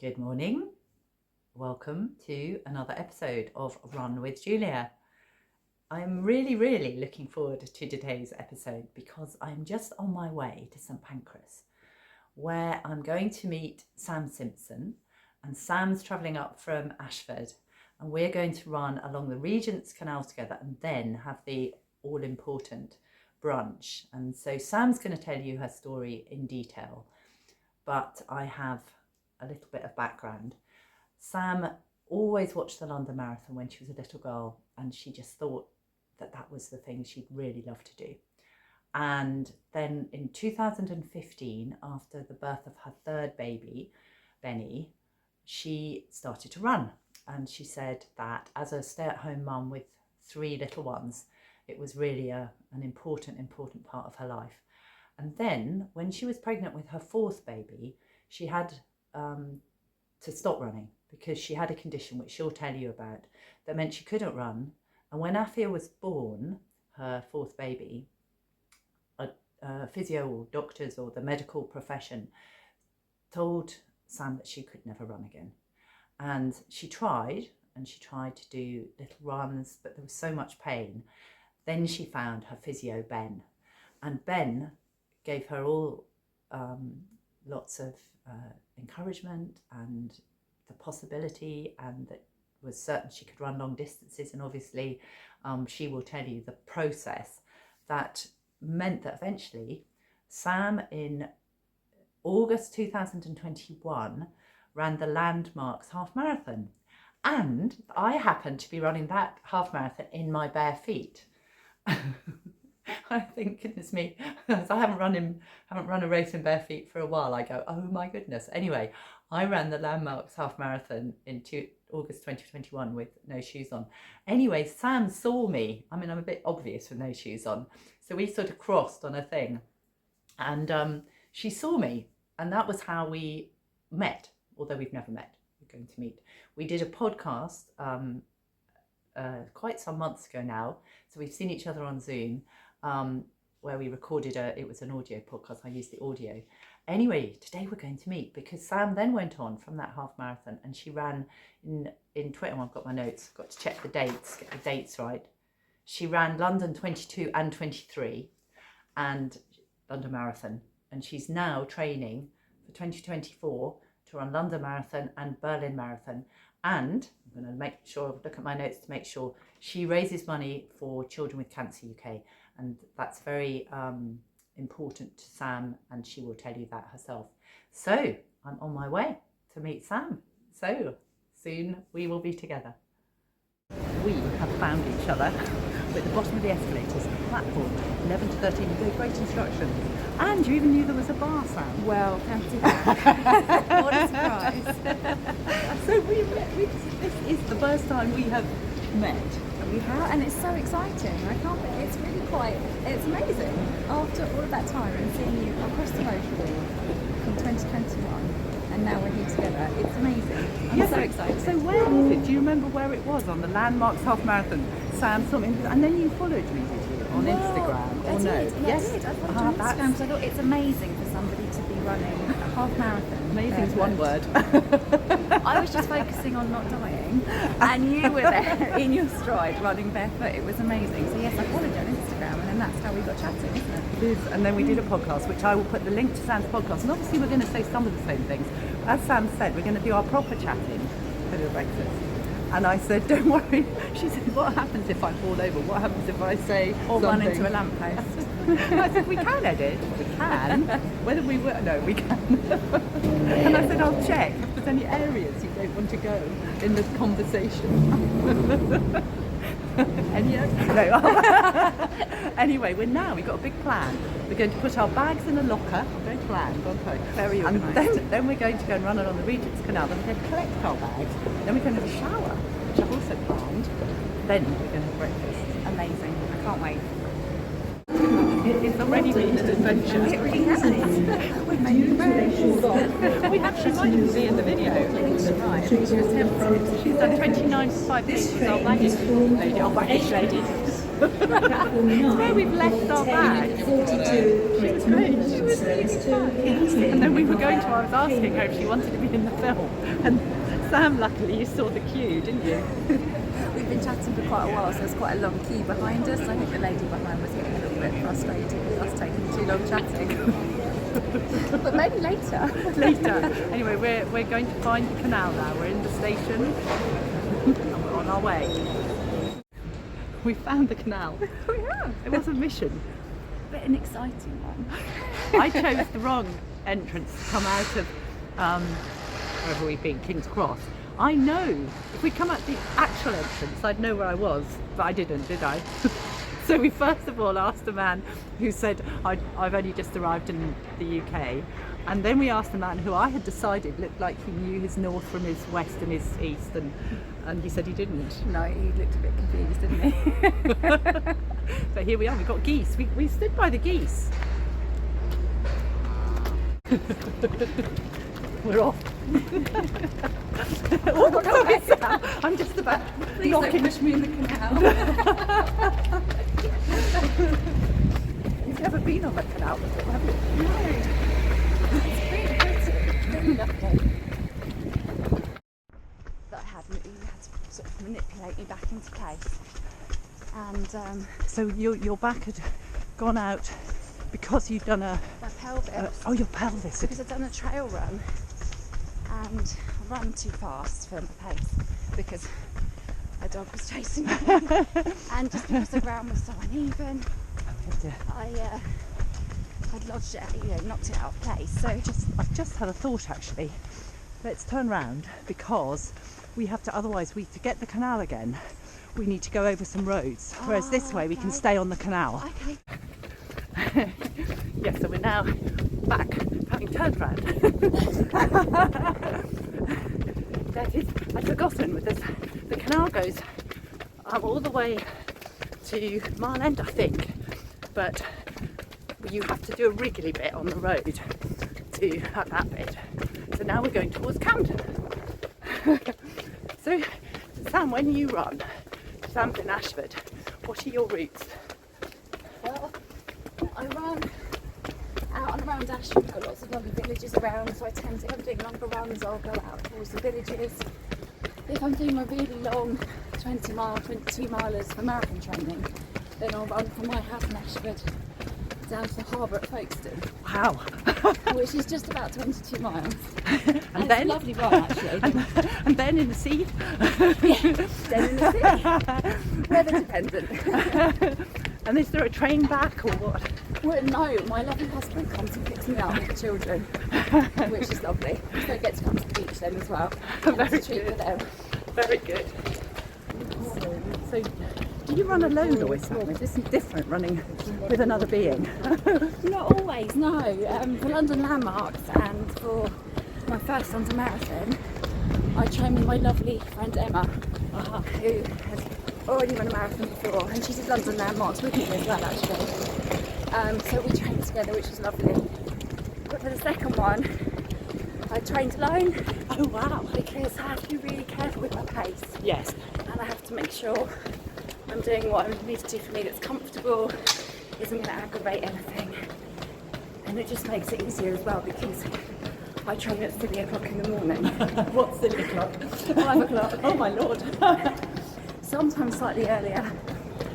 Good morning. Welcome to another episode of Run with Julia. I'm really looking forward to today's episode because I'm just on my way to St Pancras, where I'm going to meet Sam Simpson, and Sam's travelling up from Ashford, and we're going to run along the Regent's Canal together and then have the all-important brunch. And so Sam's going to tell you her story in detail, but I have a little bit of background. Sam always watched the London Marathon when she was a little girl, and she just thought that was the thing she'd really love to do. And then in 2015, after the birth of her third baby, Benny, she started to run. And she said that as a stay-at-home mum with three little ones, it was really an important part of her life. And then when she was pregnant with her fourth baby, she had to stop running because she had a condition which she'll tell you about that meant she couldn't run. And when Afia was born, her fourth baby, a physio or doctors or the medical profession told Sam that she could never run again. And she tried to do little runs, but there was so much pain. Then she found her physio, Ben, and Ben gave her all lots of encouragement and the possibility, and that was certain she could run long distances. And obviously she will tell you the process that meant that eventually Sam in August 2021 ran the Landmarks half marathon, and I happened to be running that half marathon in my bare feet. I think, goodness me, as I haven't run a race in bare feet for a while, I go, oh my goodness. Anyway, I ran the Landmarks half marathon in August 2021 with no shoes on. Anyway, Sam saw me. I mean, I'm a bit obvious with no shoes on. So we sort of crossed on a thing, and she saw me, and that was how we met, although we've never met. We're going to meet. We did a podcast quite some months ago now, so we've seen each other on Zoom, where we recorded it was an audio podcast. I used the audio. Anyway, today we're going to meet because Sam then went on from that half marathon, and she ran in 20. Oh, I've got my notes. Got to check the dates, get the dates right. She ran London 22 and 23 and London Marathon, and she's now training for 2024 to run London Marathon and Berlin Marathon. And I'm going to make sure, look at my notes to make sure, she raises money for Children with Cancer UK, and that's very important to Sam, and she will tell you that herself. So I'm on my way to meet Sam. So soon we will be together. We have found each other at the bottom of the escalators, platform 11 to 13. You gave great instructions, and you even knew there was a bar, Sam. Well, fancy that. What a surprise. So we met. This is the first time we have met. We have, and it's so exciting. I can't. It's really it's amazing. After all of that time and seeing you across the road from 2021, and now we're here together. It's amazing. I'm so excited. So where was it? Do you remember where it was on the Landmarks half marathon? Sam something, and then you followed me, did you, on Instagram? I did. Yes. I did. I followed you on Instagram because I thought it's amazing for somebody to be running a half marathon. Amazing is one word. I was just focusing on not dying, and you were there in your stride running barefoot. It was amazing. So yes, I followed you on Instagram, and then that's how we got chatting, isn't it? It is, and then we did a podcast, which I will put the link to Sam's podcast, and obviously we're going to say some of the same things. As Sam said, we're going to do our proper chatting for the breakfast. And I said, don't worry. She said, what happens if I fall over? What happens if I say or something? run into a lamppost? I said, we can edit. We can. Whether we will, no, we can. And I said, I'll check if there's any areas you don't want to go in the conversation. Anyway, we've got a big plan. We're going to put our bags in a locker. Very planned, very organised. And then we're going to go and run along the Regent's Canal. Then we're going to collect our bags. Then we're going to have a shower, which I've also planned. Then we're going to have breakfast. Amazing. I can't wait. It's already been an adventure. It really has. We've made friends. We actually might even be in the video. Right. She's done 29 to 5 minutes. Our baggage lady. It's where we've left our bags. It was great. She was really and then we were going to, I was asking her if she wanted to be in the film. And Sam, luckily, you saw the queue, didn't you? We've been chatting for quite a while, so there's quite a long queue behind us. I think the lady behind was getting a little bit frustrated with us taking too long chatting. But maybe later. Later. Anyway, we're going to find the canal now. We're in the station and we're on our way. We found the canal. We have. It was a mission. But an exciting one. I chose the wrong entrance to come out of wherever we've been, King's Cross. I know if we'd come out the actual entrance, I'd know where I was, but I didn't, did I? So we first of all asked a man who said, I've only just arrived in the UK. And then we asked a man who I had decided looked like he knew his north from his west and his east, and he said he didn't. No, he looked a bit confused, didn't he? But here we are, we've got geese. We stood by the geese. We're off. Oh, no, I'm just about Please knocking. don't push me in the canal. You've never been on the canal before, have you? No. It's really pretty. Really lovely. That I had to sort of manipulate me back into place. And So your back had gone out because you'd done my pelvis. oh, your pelvis. Because I'd done a trail run and I ran too fast for my pace because a dog was chasing me. And just because the ground was so uneven, I'd lodged it, knocked it out of place. So I've just had a thought actually. Let's turn round because we have to, otherwise to get the canal again, we need to go over some roads. Whereas this way we can stay on the canal. Okay. Yes, so we're now back, having turned round. That is, I'd forgotten, with this, the canal goes all the way to Mile End, I think, but you have to do a wriggly bit on the road to at that bit. So now we're going towards Camden. So, Sam, when you run, Sam's in Ashford, what are your routes? Well, I run out and around Ashford. We've got lots of lovely villages around, so I tend to, if I'm doing longer runs, I'll go out towards the villages. If I'm doing a really long 22 milers for marathon training, then I'll run from my house in Ashford down to the harbour at Folkestone. Wow. Which is just about 22 miles. And it's then a lovely run, actually. and then in the sea. Yeah, then in the sea. Weather dependent. And is there a train back or what? Well, no, my lovely husband comes and picks me up with the children, which is lovely. So I get to come to the beach then as well. Very It's a treat good. for them. Very good. So do you run alone always, Sam? Is this different running with another being? Not always, no. For London Landmarks and for my first London Marathon, I trained with my lovely friend Emma, who has already run a marathon before, and she did London Landmarks with me as well, actually. So we trained together, which was lovely. But for the second one, I trained alone. Oh wow. Because I have to be really careful with my pace, Yes. and I have to make sure I'm doing what I need to do for me that's comfortable, isn't going to aggravate anything. And it just makes it easier as well because I train at 3 o'clock in the morning. What's 3 o'clock? 5 o'clock. Oh my lord. Sometimes slightly earlier,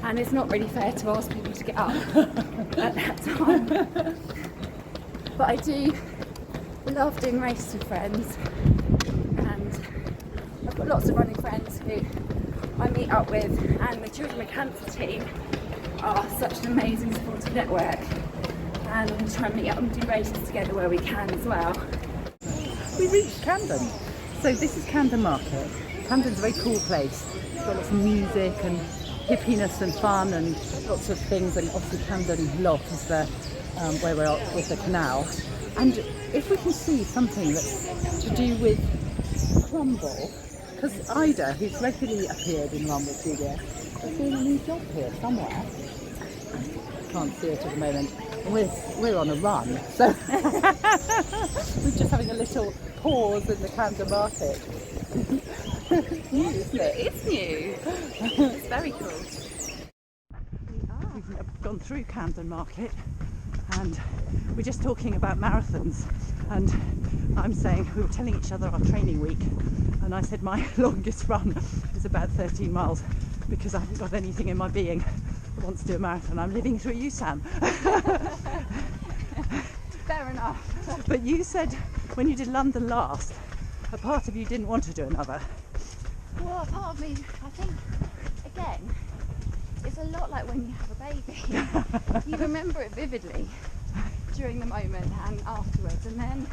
and it's not really fair to ask people to get up at that time. But I do love doing races with friends, and I've got lots of running friends who I meet up with, and the Children with Cancer team are such an amazing supportive network, and we try and meet up and do races together where we can as well. We reached Camden. So this is Camden Market. Camden's a very cool place. It's got lots of music and hippiness and fun and lots of things, and obviously Camden Lock is the where we're at with the canal. And if we can see something that's to do with Crumble, because Ida, who's regularly appeared in Run with Julia, is doing a new job here somewhere. Can't see it at the moment. We're on a run, so we're just having a little pause in the Camden Market. It's new, isn't it? It's new. It's very cool. gone through Camden Market, and we're just talking about marathons, and I'm saying, we were telling each other our training week, and I said my longest run is about 13 miles because I haven't got anything in my being that wants to do a marathon. I'm living through you, Sam. Fair enough. But you said when you did London last, a part of you didn't want to do another. Well, part of me, I think, again, it's a lot like when you have a baby. You remember it vividly during the moment and afterwards, and then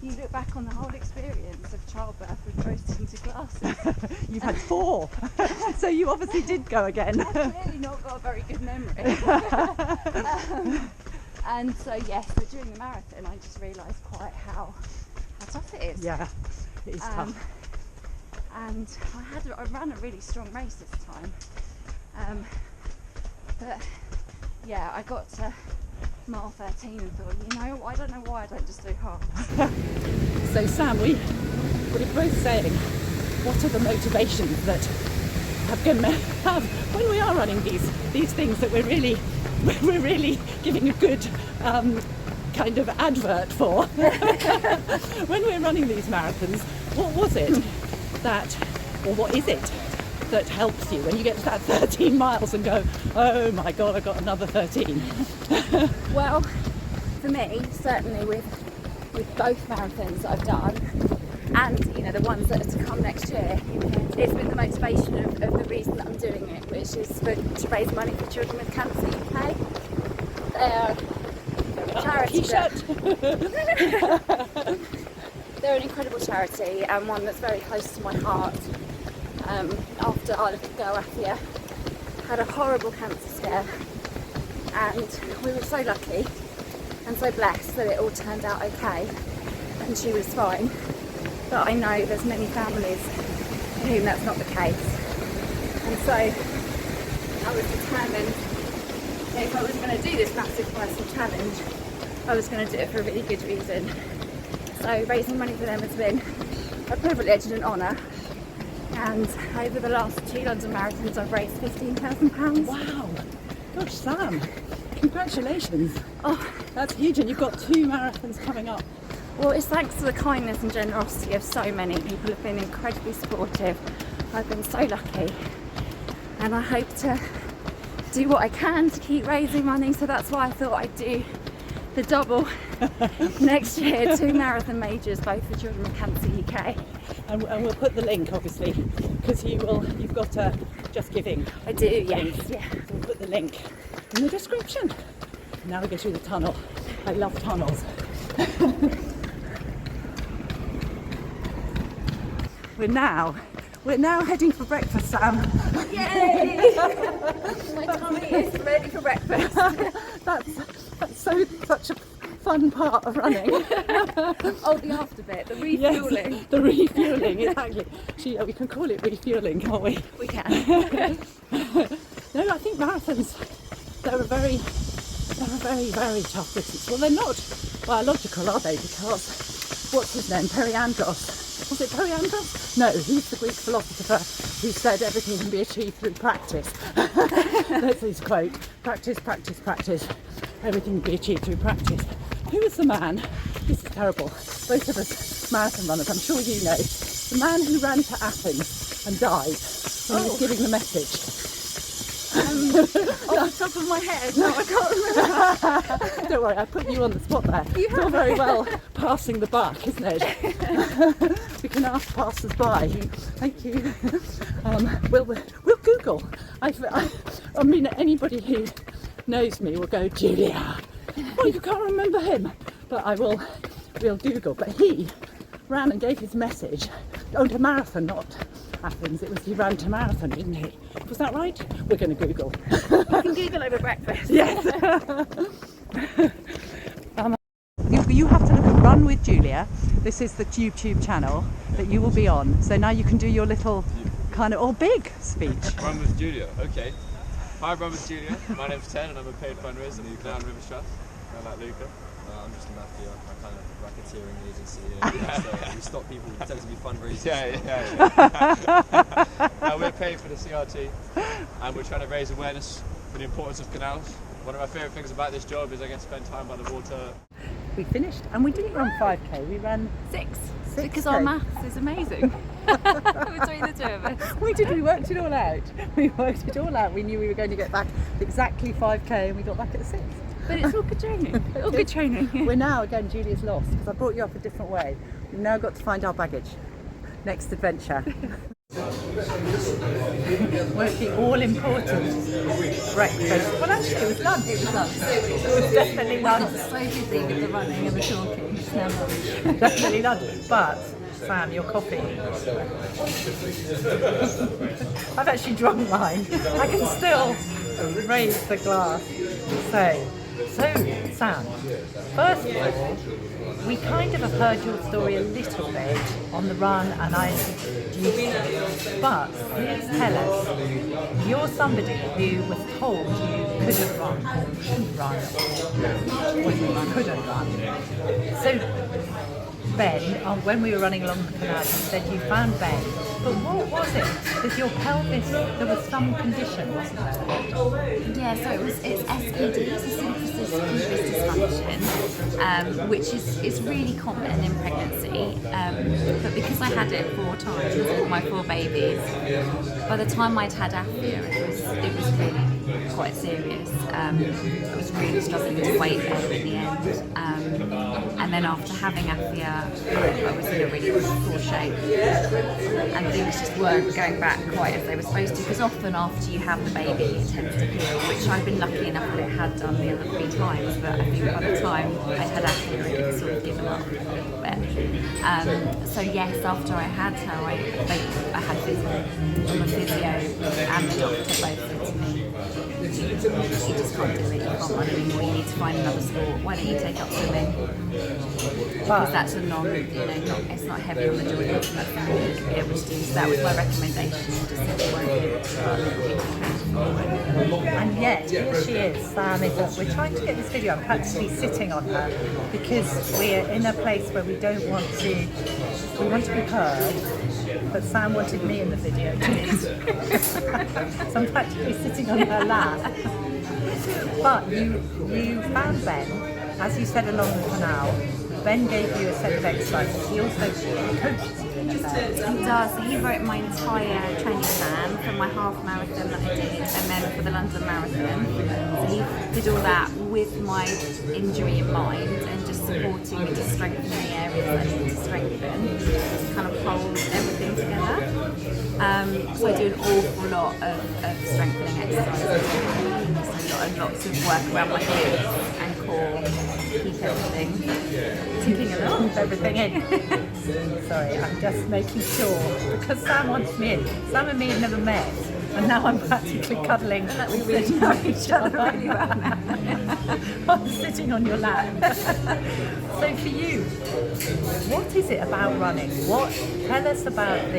you look back on the whole experience of childbirth with rose-tinted glasses. You've had 4, so you obviously did go again. I've clearly not got a very good memory. And so yes, so during the marathon I just realised quite how tough it is. Yeah, it is tough. And I ran a really strong race this time. But yeah, I got to mile 13 and thought, you know, I don't know why I don't just do half. So Sam, we're both saying, what are the motivations that have when we are running these things that we're really giving a good kind of advert for. When we're running these marathons, what was it that, or what is it that helps you when you get to that 13 miles and go, oh my god, I've got another 13? Well, for me, certainly with both marathons that I've done, and you know the ones that are to come next year, it's been the motivation of the reason that I'm doing it, which is to raise money for Children with Cancer UK. They're a charity. They're an incredible charity and one that's very close to my heart. After our little girl Afia had a horrible cancer scare, and we were so lucky and so blessed that it all turned out okay and she was fine. But I know there's many families for whom that's not the case, and so I was determined that if I was going to do this massive personal challenge, I was going to do it for a really good reason. So raising money for them has been a privilege and an honour, and over the last 2 London marathons I've raised £15,000. Wow, gosh Sam, congratulations. Oh, that's huge, and you've got 2 marathons coming up. well, it's thanks to the kindness and generosity of so many people who've been incredibly supportive. I've been so lucky, and I hope to do what I can to keep raising money, so that's why I thought I'd do the double next year, 2 marathon majors, both for Children with Cancer UK. And we'll put the link, obviously, because you've got Just Giving. I do, yes, link. yeah. So we'll put the link in the description. Now we go through the tunnel. I love tunnels. We're now heading for breakfast, Sam. Yay! My tummy is ready for breakfast. That's such a fun part of running. Oh, the after bit, the refuelling. Yes, the refuelling, exactly. We can call it refuelling, can't we? We can. No, I think marathons, they're a very, very tough distance. Well, they're not biological, are they? Because what's his name? Periandros. Was it Periandros? No, he's the Greek philosopher who said everything can be achieved through practice. That's his quote. Practice, practice, practice. Everything can be achieved through practice. Who was the man? This is terrible. Both of us marathon runners, I'm sure you know. The man who ran to Athens and died when he was giving the message. Off the top of my head, no, I can't remember. Don't worry, I put you on the spot there. It's all very well passing the buck, isn't it? We can ask passers-by. Thank you. We'll Google. I mean, anybody who knows me will go, Julia, oh, you can't remember him. But we'll Google. But he ran and gave his message on a marathon, not Athens. He ran to marathon, didn't he? Was that right? We're going to Google. I can Google over breakfast. Yes. You have to look at Run with Julia. This is the YouTube channel that you will be on. So now you can do your little kind of, or big speech. Run with Julia, okay. Hi, Run with Julia. My name's Ten and I'm a paid fundraiser for Canal River Trust. I like Luca. I'm just a mafia, I kind of racketeering agency. So we stop people who pretend to be fundraisers. We're paid for the CRT and we're trying to raise awareness for the importance of canals One of my favourite things about this job is I get to spend time by the water. We finished and we didn't run 5k, we ran 6. 6K. Because our maths is amazing. Between the two of us. We worked it all out. We worked it all out. We knew we were going to get back exactly 5k and we got back at 6. But it's all good training. All good training. We're now, again, Julia's lost because I brought you up a different way. We've now got to find our baggage. Next adventure. Working all important breakfast. Well, actually, it was lunch. It was lunch. It was definitely lunch. So busy with the running and the talking. It's now lunch. Definitely lunch. But Sam, your coffee. I've actually drunk mine. I can still raise the glass. So Sam, first of all, we kind of have heard your story a little bit on the run, and I introduced you. But please tell us, you're somebody who was told you couldn't run, or shouldn't run, or couldn't run. So Ben, when we were running along the canal, you said you found Ben. But what was it? With your pelvis, there was some condition, wasn't there? Yeah, so it's SPD, so symphysis pubis dysfunction, which is really common in pregnancy. But because I had it 4 times with my 4 babies, by the time I'd had Afia, it was really quite serious. I was really struggling to weight better in the end. And then after having Afia, I was in a really poor shape. And things just weren't going back quite as they were supposed to, because often after you have the baby it tends to heal, which I've been lucky enough that it had done the other 3 times, but I think by the time I had Afia it had sort of given up a little bit. So yes, after I had her, I had the physio and the doctor both said to me, you just can't do it, you can't run anymore, you need to find another sport, why don't you take up swimming? Because that's a it's not heavy on the joints, and that's something you can be able to do. So that was my recommendation, just said you won't be able to run. And yet, here she is, Sam we're trying to get this video, I'm practically sitting on her, because we're in a place where we want to be heard, but Sam wanted me in the video too. So I'm practically sitting on her lap. But you found Ben, as you said, along the canal. Ben gave you a set of exercises. He also coaches you in that. He does. So he wrote my entire training plan for my half marathon that I did, and then for the London Marathon. So he did all that with my injury in mind, and just supporting me to strengthen the areas I need to strengthen, to kind of hold everything together. So I do an awful lot of strengthening exercises. So lots of work around my glutes and core, keep everything ticking along. Keep everything in. Sorry, I'm just making sure, because Sam wants me in. Sam and me have never met, and now I'm practically cuddling. We really know each other really well now. I'm sitting on your lap. So for you, what is it about running? Tell us about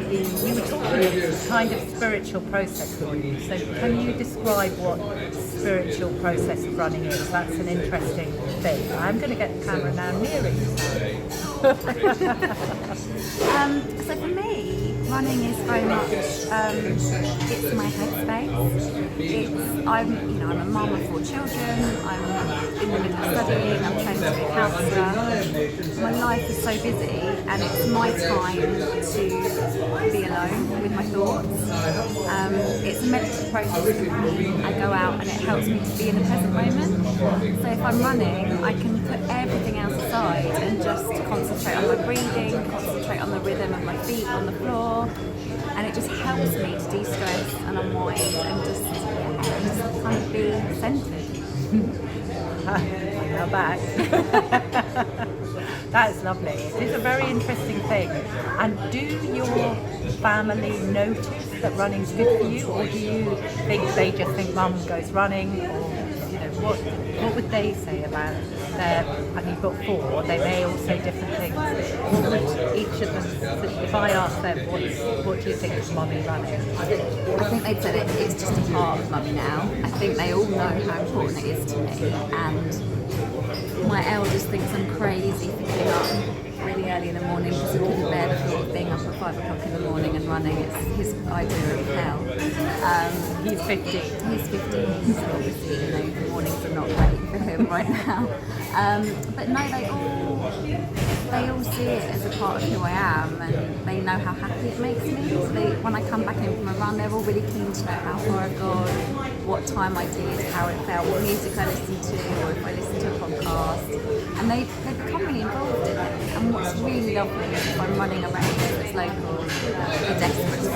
you were talking of kind of spiritual process for you. So can you describe what spiritual process of running is? That's an interesting thing. I'm going to get the camera now nearer you. So for me, running is very much it's my headspace. I'm a mum of 4 children. I'm in the middle of studying. I'm training to be a counsellor. My life is so busy, and it's my time to be alone with my thoughts. It's a meditative process for me. I go out and it helps me to be in the present moment. So if I'm running, I can put everything else aside and just concentrate on my breathing, concentrate on the rhythm of my feet on the floor, and it just helps me to de-stress and unwind and just kind of be centered. Now back. That is lovely. It is a very interesting thing. And do your family notice that running's good for you, or do you think they just think mum goes running, or what would they say about their? And you've got 4. They may all say different things. What would each of them? If I ask them, what do you think of mummy running? I think they'd said it's just a part of mummy now. I think they all know how important it is to me, and my eldest thinks I'm crazy for getting up really early in the morning, because I couldn't bear the thought of being up at 5 o'clock in the morning and running. It's his idea of hell. He's 50. He's 15, so obviously, you know, the mornings are not great for him right now. But no, they all see it as a part of who I am, and they know how happy it makes me. So when I come back in from a run, they're all really keen to know how far I've gone, what time I did, how it felt, what music I listened to, or if I listened to a podcast. And they become really involved in it. And what's really lovely is if I'm running a race that's local, they're desperate to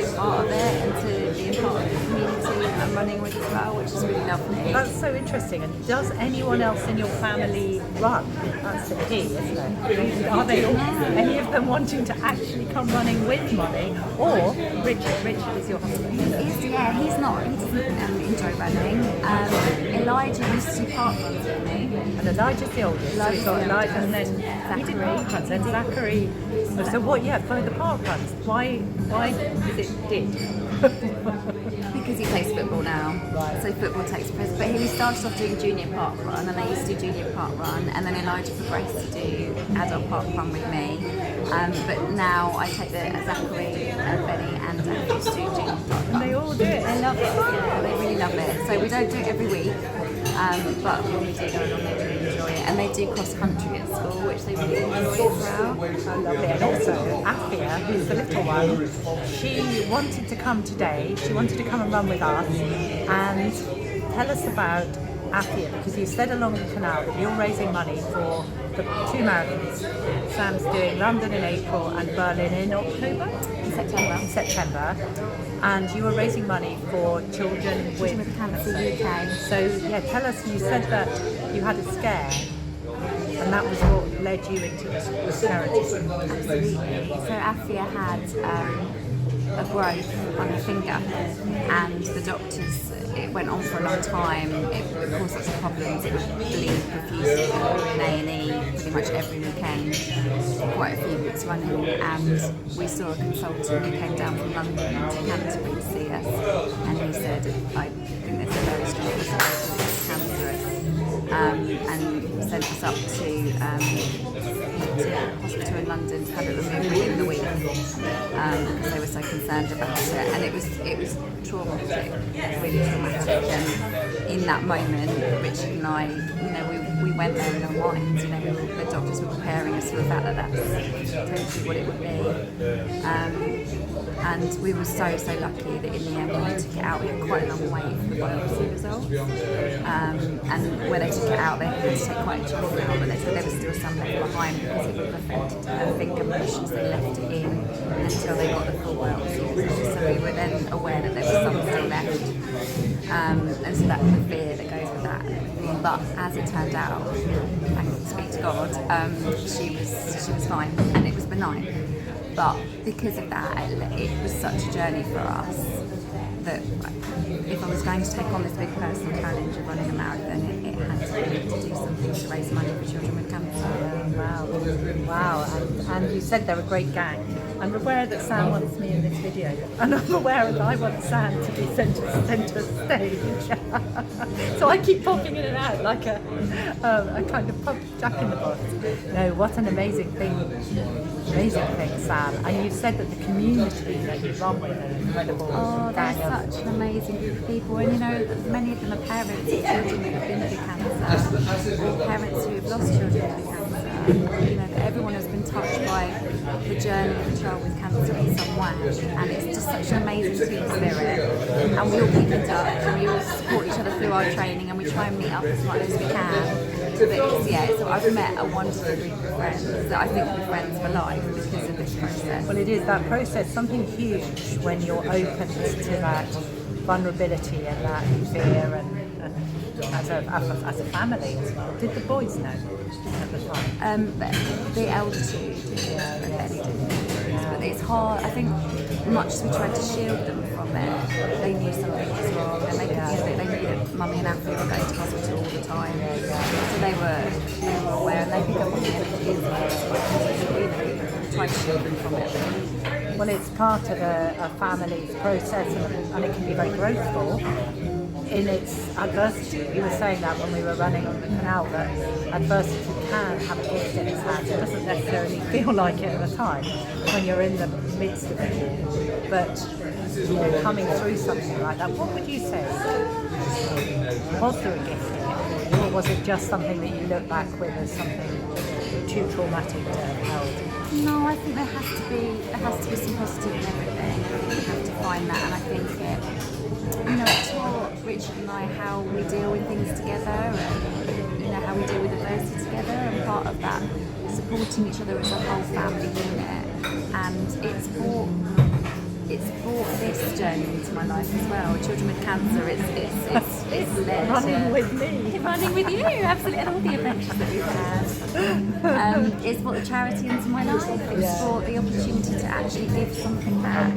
be part of it and to be a part of the community that I'm running with as well, which is really lovely. That's so interesting. And does anyone else in your family run? That's the key, isn't it? Are they all, any of them wanting to actually come running with Molly? Or Richard is your husband? He doesn't enjoy running. Elijah used to park runs with me. And Elijah's the oldest. So we've got Elijah and then he did park runs. And Zachary. So what? Yeah, for the park runs. Why is it did? Because he plays football now, Right. so football takes precedence. But he started off doing junior park run, and I used to do junior park run, and then Elijah progressed to do adult park run with me. But now I take the Zachary, Benny, and Andrew to do junior park run. And they all do it. They love it. Yeah, they really love it. So we don't do it every week, but when we do go along, they really enjoy it. And they do cross country at school, which they really enjoy as well. I love it. And also, Afia, who's the little one, she wanted to come today. She wanted to come and run with us. And tell us about Afia, because you said along the canal that you're raising money for the 2 marathons. Sam's doing London in April and Berlin in October? In September. And you were raising money for children with Cancer UK. So, yeah, tell us, you said that you had a scare. And that was what led you into this charity. Absolutely. So Afia had a growth on her finger, and the doctors, it went on for a long time. It caused lots of problems. It would bleed profusely in A&E pretty much every weekend, quite a few weeks running. And we saw a consultant who came down from London to Canterbury to see us, and he said, I think there's a very strong possibility it's cancerous. And sent us up to hospital in London to have it removed within the week because they were so concerned about it, and it was traumatic, really traumatic. And in that moment, Richard and I, you know, we went there in our minds. You know, the doctors were preparing us for the fact that that's potentially what it would be. And we were so lucky that in the end, when they took it out, we had quite a long wait for the biopsy results. And when they took it out, they had to take quite a chunk out, but they said there was still some left behind because it would have affected her finger motions. They left it in until they got the full biopsy results. So we were then aware that there was some still left. And so that's the fear that goes with that. But as it turned out, thanks be to God, she was fine, and it was benign. But because of that, it was such a journey for us that if I was going to take on this big personal challenge of running a marathon, it had to be to do something to raise money for children with cancer. Wow. And you said they're a great gang. I'm aware that Sam wants me in this video, and I'm aware that I want Sam to be centre stage. So I keep popping in and out like a kind of pub jack in the box. No, what an amazing thing, Sam. And you said that the community that you run with are incredible. Oh, they're such an amazing group of people, and you know, many of them are parents of children that have been through cancer, or parents who have lost children through cancer. You know, everyone has been touched by the journey of a child with cancer in some way, and it's just such an amazing team spirit. And we all keep in touch, and we all support each other through our training, and we try and meet up as much as we can. But so I've met a wonderful group of friends that I think will be friends for life because of this process. Well, it is that process, something huge when you're open to that vulnerability and that fear and as a family as well. Did the boys know at the time? The elder two did, and Benny didn't. But it's hard. I think much as we tried to shield them from it, they knew something was wrong, and they knew that Mummy and Alfie were going to hospital all the time. So they were aware, and they pick up on it. Try to shield them from it. Well, it's part of a family's process, and it can be very growthful in its adversity. We were saying that when we were running on the canal, that adversity can have a gift in his hands. It doesn't necessarily feel like it at the time when you're in the midst of it all. But coming through something like that, what would you say? Was there a gift in it for you, or was it just something that you look back with as something too traumatic to have held? No, I think there has to be some positive in everything. You have to find that, and I think it taught Richard and I how we deal with things together, and how we deal with adversity together, and part of that supporting each other as a whole family unit. And it's brought this journey into my life as well. Children with Cancer, it's led Running with me. Running with you, absolutely, and all the adventures that we've had. It's brought the charity into my life. It's brought the opportunity to actually give something back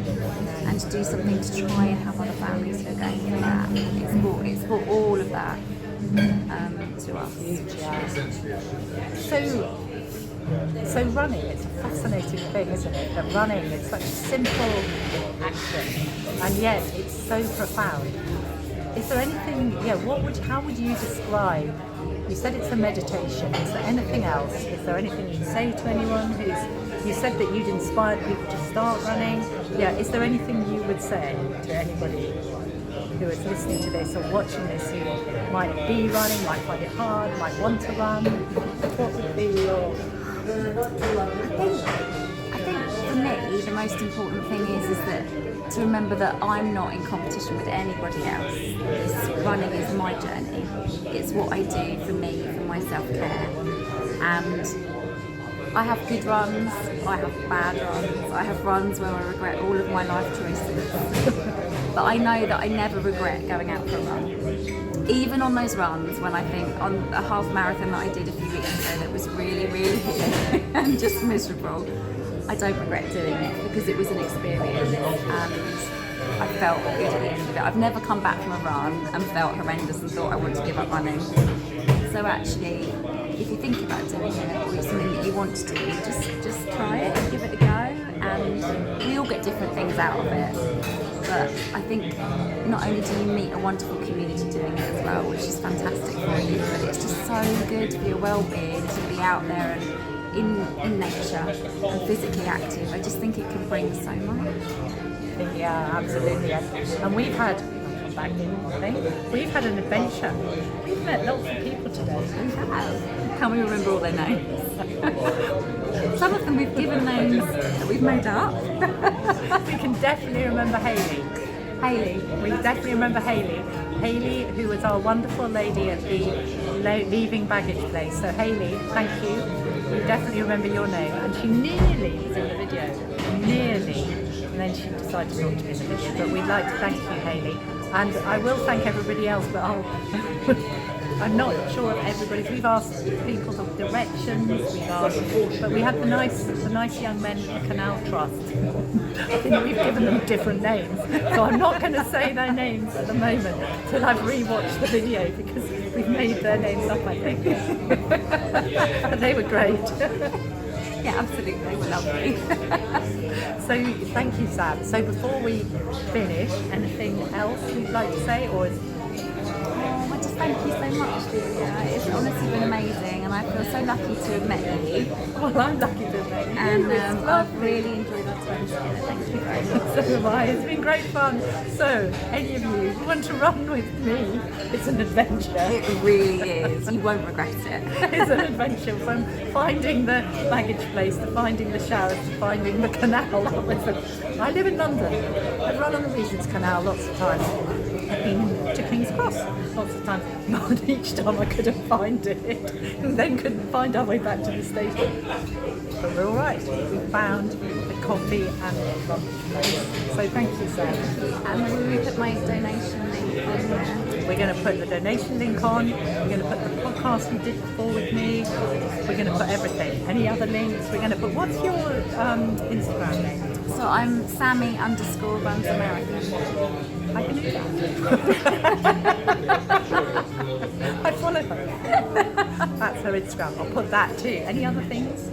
and to do something to try and help other families who are going through that. It's brought all of that to us. So running, it's a fascinating thing, isn't it? That running is such a simple action, and yet it's so profound. Is there anything, how would you describe, you said it's a meditation, is there anything else? Is there anything you'd say to anyone you said that you'd inspired people to start running? Is there anything you would say to anybody who is listening to this or watching this who might be running, might find it hard, might want to run? What would be your... I think for me the most important thing is that to remember that I'm not in competition with anybody else. Running is my journey. It's what I do for me, for my self-care. And I have good runs, I have bad runs, I have runs where I regret all of my life choices. But I know that I never regret going out for a run. Even on those runs when I think on a half marathon that I did a few weeks ago that was really, really hilly and just miserable, I don't regret doing it because it was an experience and I felt good at the end of it. I've never come back from a run and felt horrendous and thought I want to give up running. So actually, if you think about doing it or it's something that you want to do, just try it and give it a go, and we all get different things out of it. But I think not only do you meet a wonderful community doing it as well, which is fantastic for you, but it's just so good for your well-being to be out there and in nature and physically active. I just think it can bring so much. Yeah, absolutely. And we've had we've had an adventure. We've met lots of people today. We have. Can we remember all their names? Some of them we've given names that we've made up. We can definitely remember Hayley. We definitely remember Hayley. Hayley, who was our wonderful lady at the leaving baggage place. So Hayley, thank you. We definitely remember your name. And she nearly was in the video. Nearly. And then she decided not to be in the video. But we'd like to thank you, Hayley. And I will thank everybody else, but I'm not sure of everybody's. We've asked people the directions, but we had the nice young men at the Canal Trust. I think we've given them different names, so I'm not going to say their names at the moment till I've rewatched the video because we've made their names up, I think. But they were great. Yeah, absolutely, they were lovely. So thank you, Sam. So before we finish, anything else you'd like to say, or is... I just thank you so much, Julia. It's honestly been amazing, and I feel so lucky to have met you. Well, I'm lucky to have met you. And I've really enjoyed our time together. Thank you very much. So have I. It's been great fun. So, any of you who want to run with me, it's an adventure. It really is. You won't regret it. It's an adventure from finding the baggage place to finding the showers to finding the canal. I live in London. I've run on the Regent's Canal lots of times. I've been to King's Cross lots of times, but each time I couldn't find it and then couldn't find our way back to the station. But we're all right. We found the coffee and the lunch place. So thank you, Sam. And will we put my donation link on there? We're going to put the donation link on. We're going to put the podcast you did before with me. We're going to put everything. Any other links? We're going to put. What's your Instagram name? So I'm Sammy_runs a marathon. I can do that. I follow her. That's her Instagram. I'll put that too. Any other things?